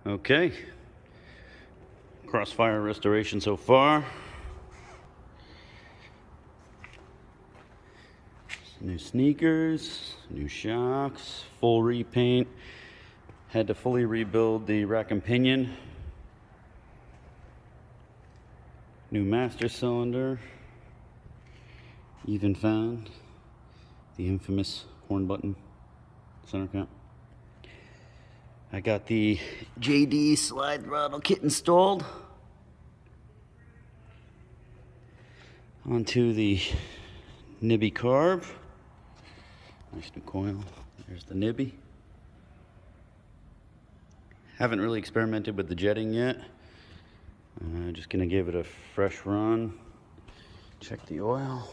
Okay, Crossfire restoration so far. New sneakers, new shocks, full repaint. Had to fully rebuild the rack and pinion. New master cylinder. Even found the infamous horn button center cap. I got the JD slide throttle kit installed onto the nibby carb. Nice new coil. There's the nibby. Haven't really experimented with the jetting yet. Just gonna give it a fresh run. Check the oil.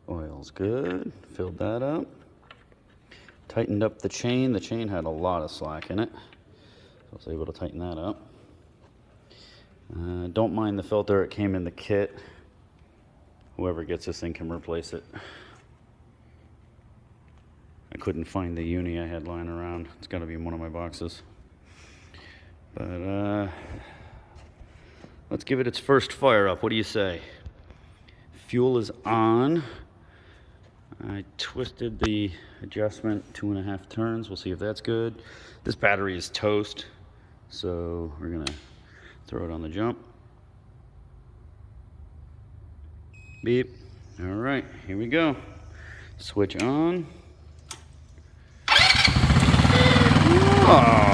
Oil's good. Filled that up. Tightened up the chain. The chain had a lot of slack in it, so I was able to tighten that up. Don't mind the filter. It came in the kit. Whoever gets this thing can replace it. I couldn't find the uni I had lying around. It's got to be in one of my boxes. But let's give it its first fire up. What do you say? Fuel is on. I twisted the adjustment 2.5 turns. We'll see if that's good. This battery is toast, so we're gonna throw it on the jump. Beep. All right, here we go. Switch on. Oh.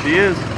She is.